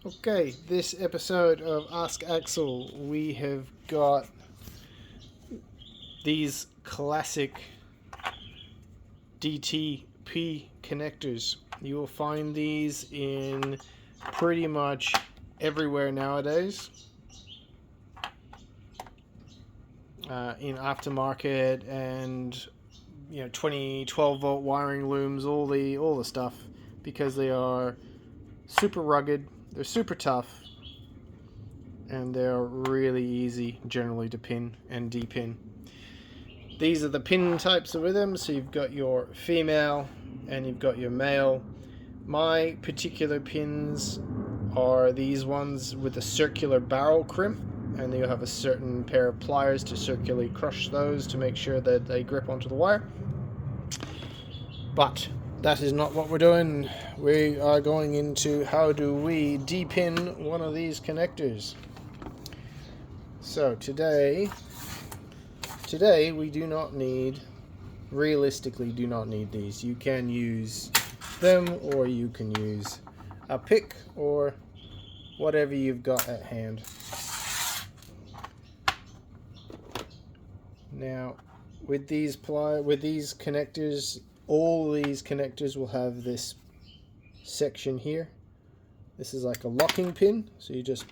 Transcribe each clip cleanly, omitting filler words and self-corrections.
Okay, this episode of Ask Axl, we have got these classic DTP connectors. You will find these in pretty much everywhere nowadays. In aftermarket and 12 volt wiring looms, all the stuff, because they are super rugged. They're super tough, and they're really easy generally to pin and de-pin. These are the pin types with them, so you've got your female and you've got your male. My particular pins are these ones with a circular barrel crimp, and you'll have a certain pair of pliers to circularly crush those to make sure that they grip onto the wire. But that is not what we're doing. We are going into how do we de-pin one of these connectors. So today we do not need, realistically do not need these. You can use them, or you can use a pick or whatever you've got at hand. Now with these connectors, all these connectors will have this section here. This is like a locking pin, so you just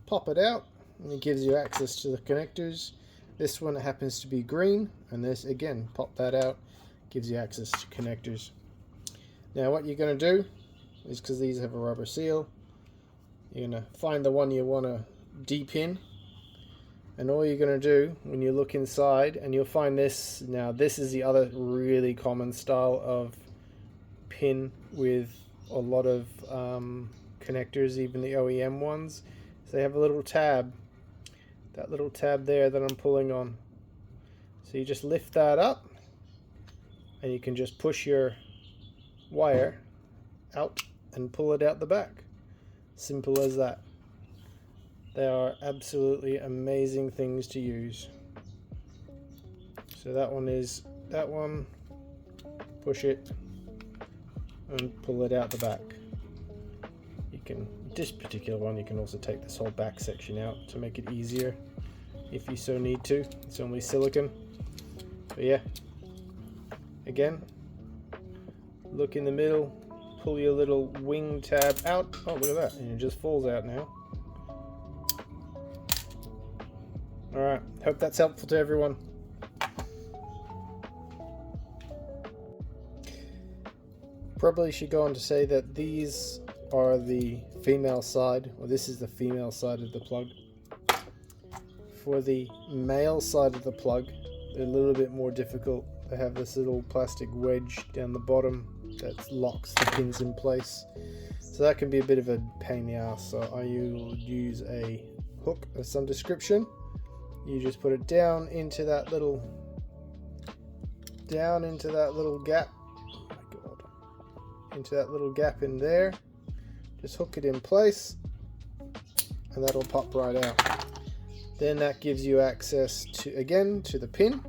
pop it out and it gives you access to the connectors. This one happens to be green, and this again, pop that out, gives you access to connectors. Now what you're going to do is, because these have a rubber seal, you're going to find the one you want to de-pin. And all you're going to do when you look inside, and you'll find this, now this is the other really common style of pin with a lot of connectors, even the OEM ones. So they have a little tab, that little tab there that I'm pulling on. So you just lift that up, and you can just push your wire out and pull it out the back. Simple as that. They are absolutely amazing things to use. So that one, push it and pull it out the back. You can, this particular one, you can also take this whole back section out to make it easier if you so need to. It's only silicone. But yeah, again, look in the middle, pull your little wing tab out. Oh, look at that, and it just falls out now. Alright, hope that's helpful to everyone. Probably should go on to say that these are the female side, or this is the female side of the plug. For the male side of the plug, they're a little bit more difficult. They have this little plastic wedge down the bottom that locks the pins in place. So that can be a bit of a pain in the ass. So I will use a hook of some description. You just put it down into that little gap. Oh my god. Into that little gap in there. Just hook it in place, and that'll pop right out. Then that gives you access to the pin.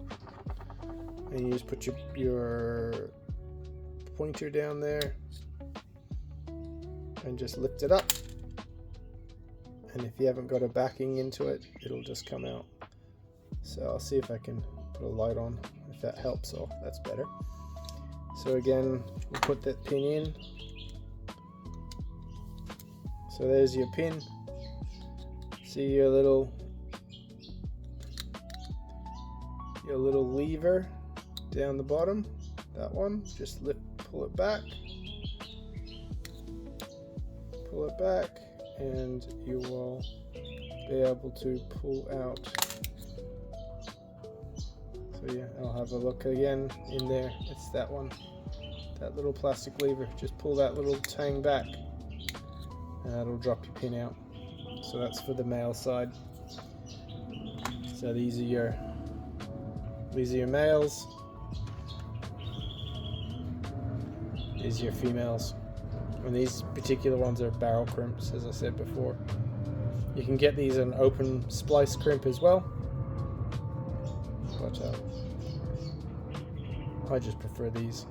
And you just put your pointer down there and just lift it up. And if you haven't got a backing into it, it'll just come out. So I'll see if I can put a light on, if that helps. Oh, that's better. So again, we'll put that pin in. So there's your pin. See your little lever down the bottom. That one, just pull it back, and you will be able to pull out. So yeah, I'll have a look again in there. It's that one, that little plastic lever. Just pull that little tang back, and that'll drop your pin out. So that's for the male side. So these are your males. These are your females. And these particular ones are barrel crimps, as I said before. You can get these in open splice crimp as well, but I just prefer these.